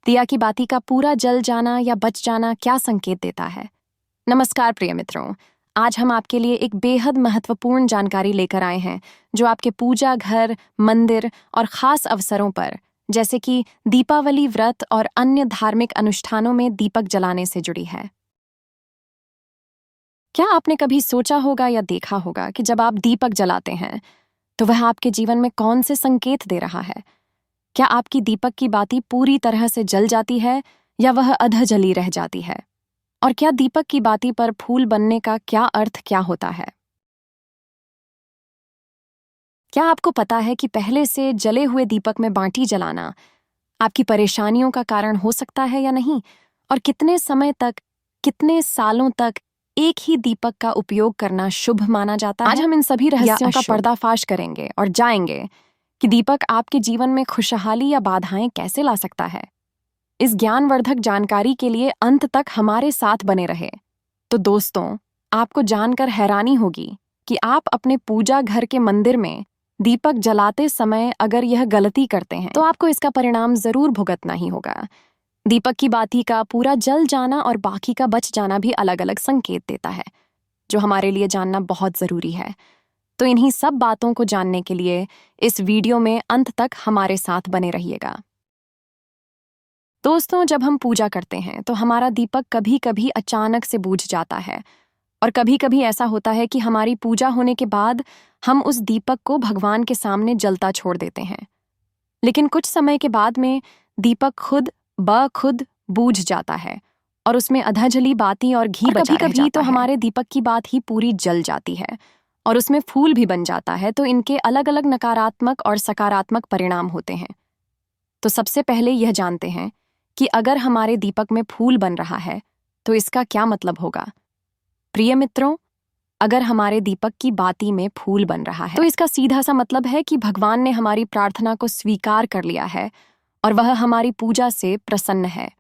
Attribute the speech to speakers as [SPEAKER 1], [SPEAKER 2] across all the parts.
[SPEAKER 1] दिया की बाती का पूरा जल जाना या बच जाना क्या संकेत देता है? नमस्कार प्रिय मित्रों, आज हम आपके लिए एक बेहद महत्वपूर्ण जानकारी लेकर आए हैं जो आपके पूजा घर, मंदिर और खास अवसरों पर जैसे कि दीपावली व्रत और अन्य धार्मिक अनुष्ठानों में दीपक जलाने से जुड़ी है। क्या आपने कभी सोचा होगा या देखा होगा कि जब आप दीपक जलाते हैं तो वह आपके जीवन में कौन से संकेत दे रहा है? क्या आपकी दीपक की बाती पूरी तरह से जल जाती है या वह अध जली रह जाती है? और क्या दीपक की बाती पर फूल बनने का क्या होता है? क्या आपको पता है कि पहले से जले हुए दीपक में बाती जलाना आपकी परेशानियों का कारण हो सकता है या नहीं? और कितने समय तक, कितने सालों तक एक ही दीपक का उपयोग करना शुभ माना जाता है? आज हम इन सभी रहस्यों का पर्दाफाश करेंगे और जाएंगे कि दीपक आपके जीवन में खुशहाली या बाधाएं कैसे ला सकता है। इस ज्ञानवर्धक जानकारी के लिए अंत तक हमारे साथ बने रहे। तो दोस्तों, आपको जानकर हैरानी होगी कि आप अपने पूजा घर के मंदिर में दीपक जलाते समय अगर यह गलती करते हैं तो आपको इसका परिणाम जरूर भुगतना ही होगा। दीपक की बाती का पूरा जल जाना और बाकी का बच जाना भी अलग अलग संकेत देता है, जो हमारे लिए जानना बहुत जरूरी है। तो इन्हीं सब बातों को जानने के लिए इस वीडियो में अंत तक हमारे साथ बने रहिएगा। दोस्तों, जब हम पूजा करते हैं तो हमारा दीपक कभी कभी अचानक से बुझ जाता है और कभी कभी ऐसा होता है कि हमारी पूजा होने के बाद हम उस दीपक को भगवान के सामने जलता छोड़ देते हैं। लेकिन कुछ समय के बाद में दीपक खुद बूझ जाता है और उसमें अधा जली बाती और घी बचा रह जाता है। तो हमारे दीपक की बात ही पूरी जल जाती है और उसमें फूल भी बन जाता है। तो इनके अलग अलग नकारात्मक और सकारात्मक परिणाम होते हैं। तो सबसे पहले यह जानते हैं कि अगर हमारे दीपक में फूल बन रहा है तो इसका क्या मतलब होगा। प्रिय मित्रों, अगर हमारे दीपक की बाती में फूल बन रहा है तो इसका सीधा सा मतलब है कि भगवान ने हमारी प्रार्थना को स्वीकार कर लिया है और वह हमारी पूजा से प्रसन्न है।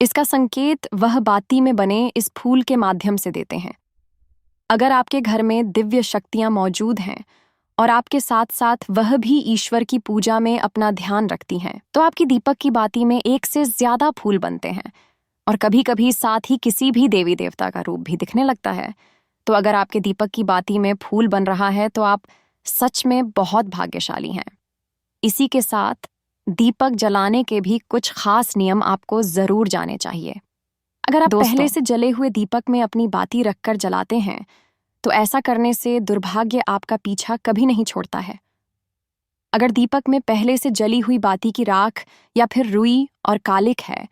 [SPEAKER 1] इसका संकेत वह बाती में बने इस फूल के माध्यम से देते हैं। अगर आपके घर में दिव्य शक्तियां मौजूद हैं और आपके साथ साथ वह भी ईश्वर की पूजा में अपना ध्यान रखती हैं, तो आपकी दीपक की बाती में एक से ज्यादा फूल बनते हैं और कभी कभी साथ ही किसी भी देवी देवता का रूप भी दिखने लगता है। तो अगर आपके दीपक की बाती में फूल बन रहा है तो आप सच में बहुत भाग्यशाली हैं। इसी के साथ दीपक जलाने के भी कुछ खास नियम आपको जरूर जाने चाहिए। अगर आप पहले से जले हुए दीपक में अपनी बाती रखकर जलाते हैं तो ऐसा करने से दुर्भाग्य आपका पीछा कभी नहीं छोड़ता है। अगर दीपक में पहले से जली हुई बाती की राख या फिर रुई और कालिक है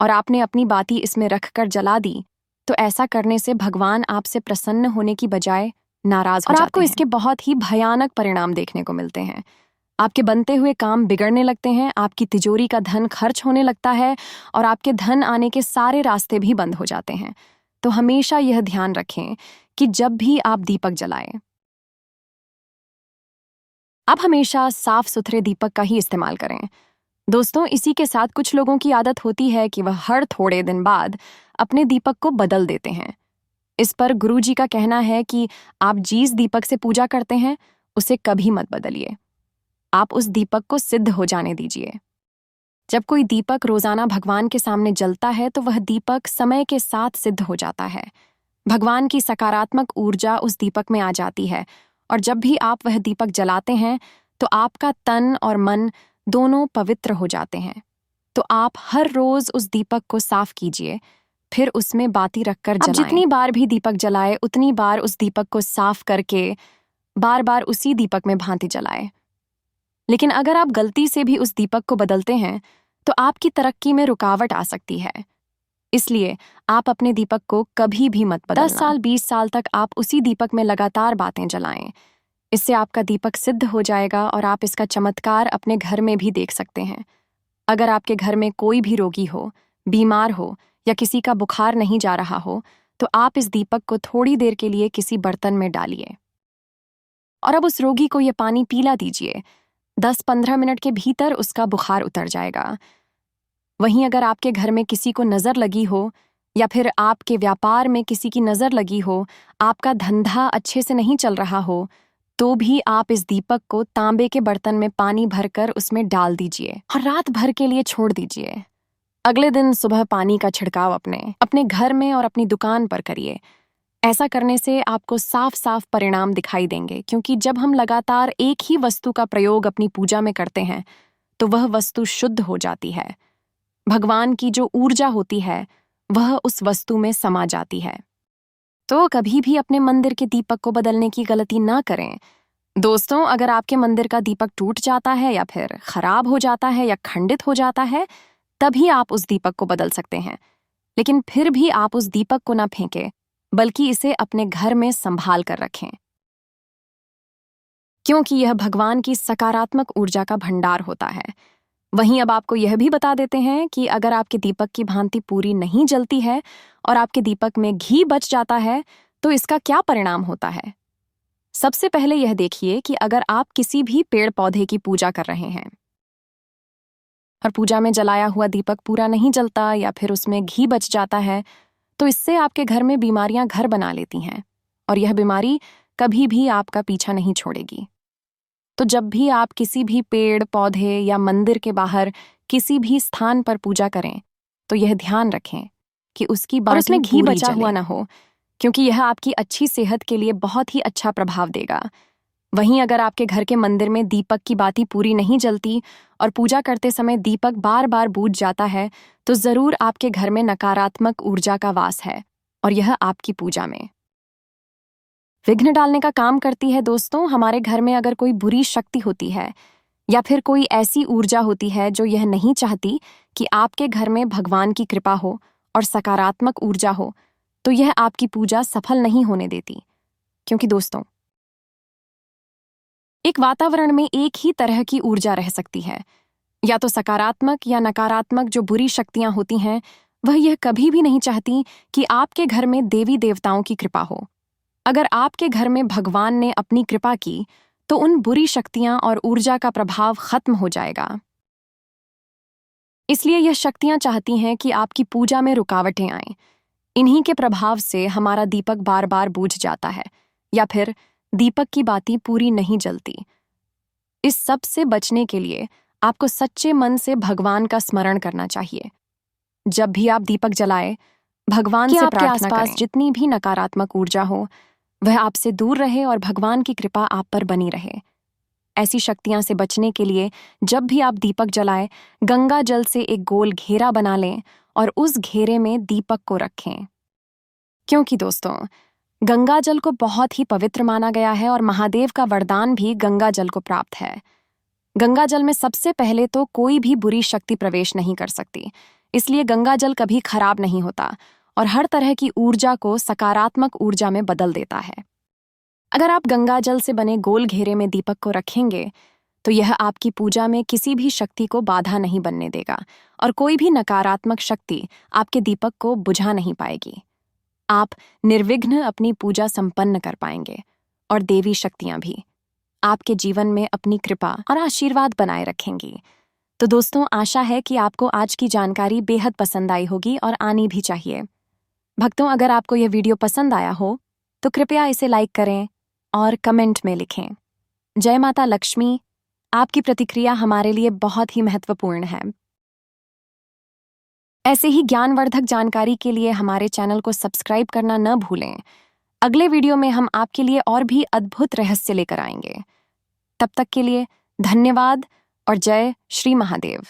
[SPEAKER 1] और आपने अपनी बाती इसमें रखकर जला दी तो ऐसा करने से भगवान आपसे प्रसन्न होने की बजाय नाराज हो जाते हैं। और आपको इसके बहुत ही भयानक परिणाम देखने को मिलते हैं। आपके बनते हुए काम बिगड़ने लगते हैं, आपकी तिजोरी का धन खर्च होने लगता है और आपके धन आने के सारे रास्ते भी बंद हो जाते हैं। तो हमेशा यह ध्यान रखें कि जब भी आप दीपक जलाएं, आप हमेशा साफ सुथरे दीपक का ही इस्तेमाल करें। दोस्तों, इसी के साथ कुछ लोगों की आदत होती है कि वह हर थोड़े दिन बाद अपने दीपक को बदल देते हैं। इस पर गुरुजी का कहना है कि आप जिस दीपक से पूजा करते हैं उसे कभी मत बदलिए। आप उस दीपक को सिद्ध हो जाने दीजिए। जब कोई दीपक रोजाना भगवान के सामने जलता है तो वह दीपक समय के साथ सिद्ध हो जाता है। भगवान की सकारात्मक ऊर्जा उस दीपक में आ जाती है और जब भी आप वह दीपक जलाते हैं तो आपका तन और मन दोनों पवित्र हो जाते हैं। तो आप हर रोज उस दीपक को साफ कीजिए, फिर उसमें बाती रखकर जलाएं। जितनी बार भी दीपक जलाए उतनी बार उस दीपक को साफ करके बार बार उसी दीपक में भांति जलाए। लेकिन अगर आप गलती से भी उस दीपक को बदलते हैं तो आपकी तरक्की में रुकावट आ सकती है। इसलिए आप अपने दीपक को कभी भी मत बदलना। 10 साल 20 साल तक आप उसी दीपक में लगातार बातें जलाएं। इससे आपका दीपक सिद्ध हो जाएगा और आप इसका चमत्कार अपने घर में भी देख सकते हैं। अगर आपके घर में कोई भी रोगी हो, बीमार हो या किसी का बुखार नहीं जा रहा हो तो आप इस दीपक को थोड़ी देर के लिए किसी बर्तन में डालिए और अब उस रोगी को यह पानी पिला दीजिए। 10-15 मिनट के भीतर उसका बुखार उतर जाएगा। वहीं अगर आपके घर में किसी को नजर लगी हो या फिर आपके व्यापार में किसी की नजर लगी हो, आपका धंधा अच्छे से नहीं चल रहा हो, तो भी आप इस दीपक को तांबे के बर्तन में पानी भरकर उसमें डाल दीजिए और रात भर के लिए छोड़ दीजिए। अगले दिन सुबह पानी का छिड़काव अपने घर में और अपनी दुकान पर करिए। ऐसा करने से आपको साफ साफ परिणाम दिखाई देंगे, क्योंकि जब हम लगातार एक ही वस्तु का प्रयोग अपनी पूजा में करते हैं तो वह वस्तु शुद्ध हो जाती है। भगवान की जो ऊर्जा होती है वह उस वस्तु में समा जाती है। तो कभी भी अपने मंदिर के दीपक को बदलने की गलती ना करें। दोस्तों, अगर आपके मंदिर का दीपक टूट जाता है या फिर खराब हो जाता है या खंडित हो जाता है, तभी आप उस दीपक को बदल सकते हैं। लेकिन फिर भी आप उस दीपक को ना फेंकें, बल्कि इसे अपने घर में संभाल कर रखें, क्योंकि यह भगवान की सकारात्मक ऊर्जा का भंडार होता है। वहीं अब आपको यह भी बता देते हैं कि अगर आपके दीपक की भांति पूरी नहीं जलती है और आपके दीपक में घी बच जाता है तो इसका क्या परिणाम होता है। सबसे पहले यह देखिए कि अगर आप किसी भी पेड़ पौधे की पूजा कर रहे हैं और पूजा में जलाया हुआ दीपक पूरा नहीं जलता या फिर उसमें घी बच जाता है, तो इससे आपके घर में बीमारियां घर बना लेती हैं और यह बीमारी कभी भी आपका पीछा नहीं छोड़ेगी। तो जब भी आप किसी भी पेड़ पौधे या मंदिर के बाहर किसी भी स्थान पर पूजा करें तो यह ध्यान रखें कि उसकी बाटी उसमें घी बचा हुआ ना हो, क्योंकि यह आपकी अच्छी सेहत के लिए बहुत ही अच्छा प्रभाव देगा। वहीं अगर आपके घर के मंदिर में दीपक की बाती पूरी नहीं जलती और पूजा करते समय दीपक बार बार बुझ जाता है, तो जरूर आपके घर में नकारात्मक ऊर्जा का वास है और यह आपकी पूजा में विघ्न डालने का काम करती है। दोस्तों, हमारे घर में अगर कोई बुरी शक्ति होती है या फिर कोई ऐसी ऊर्जा होती है जो यह नहीं चाहती कि आपके घर में भगवान की कृपा हो और सकारात्मक ऊर्जा हो, तो यह आपकी पूजा सफल नहीं होने देती। क्योंकि दोस्तों, एक वातावरण में एक ही तरह की ऊर्जा रह सकती है, या तो सकारात्मक या नकारात्मक। जो बुरी शक्तियां होती हैं वह यह कभी भी नहीं चाहती कि आपके घर में देवी देवताओं की कृपा हो। अगर आपके घर में भगवान ने अपनी कृपा की तो उन बुरी शक्तियां और ऊर्जा का प्रभाव खत्म हो जाएगा। इसलिए यह शक्तियां चाहती हैं कि आपकी पूजा में रुकावटें आएं। इन्हीं के प्रभाव से हमारा दीपक बार बार बुझ जाता है या फिर दीपक की बाती पूरी नहीं जलती। इस सब से बचने के लिए आपको सच्चे मन से भगवान का स्मरण करना चाहिए। जब भी आप दीपक जलाएं, भगवान से प्रार्थना करें जितनी भी नकारात्मक ऊर्जा हो वह आपसे दूर रहे और भगवान की कृपा आप पर बनी रहे। ऐसी शक्तियां से बचने के लिए जब भी आप दीपक जलाएं, गंगा जल से एक गोल घेरा बना लें और उस घेरे में दीपक को रखें। क्योंकि दोस्तों, गंगा जल को बहुत ही पवित्र माना गया है और महादेव का वरदान भी गंगा जल को प्राप्त है। गंगा जल में सबसे पहले तो कोई भी बुरी शक्ति प्रवेश नहीं कर सकती, इसलिए गंगा जल कभी खराब नहीं होता और हर तरह की ऊर्जा को सकारात्मक ऊर्जा में बदल देता है। अगर आप गंगा जल से बने गोल घेरे में दीपक को रखेंगे तो यह आपकी पूजा में किसी भी शक्ति को बाधा नहीं बनने देगा और कोई भी नकारात्मक शक्ति आपके दीपक को बुझा नहीं पाएगी। आप निर्विघ्न अपनी पूजा संपन्न कर पाएंगे और देवी शक्तियां भी आपके जीवन में अपनी कृपा और आशीर्वाद बनाए रखेंगी। तो दोस्तों, आशा है कि आपको आज की जानकारी बेहद पसंद आई होगी और आनी भी चाहिए। भक्तों, अगर आपको यह वीडियो पसंद आया हो तो कृपया इसे लाइक करें और कमेंट में लिखें। जय माता लक्ष्मी। आपकी प्रतिक्रिया हमारे लिए बहुत ही महत्वपूर्ण है। ऐसे ही ज्ञानवर्धक जानकारी के लिए हमारे चैनल को सब्सक्राइब करना न भूलें। अगले वीडियो में हम आपके लिए और भी अद्भुत रहस्य लेकर आएंगे। तब तक के लिए धन्यवाद और जय श्री महादेव।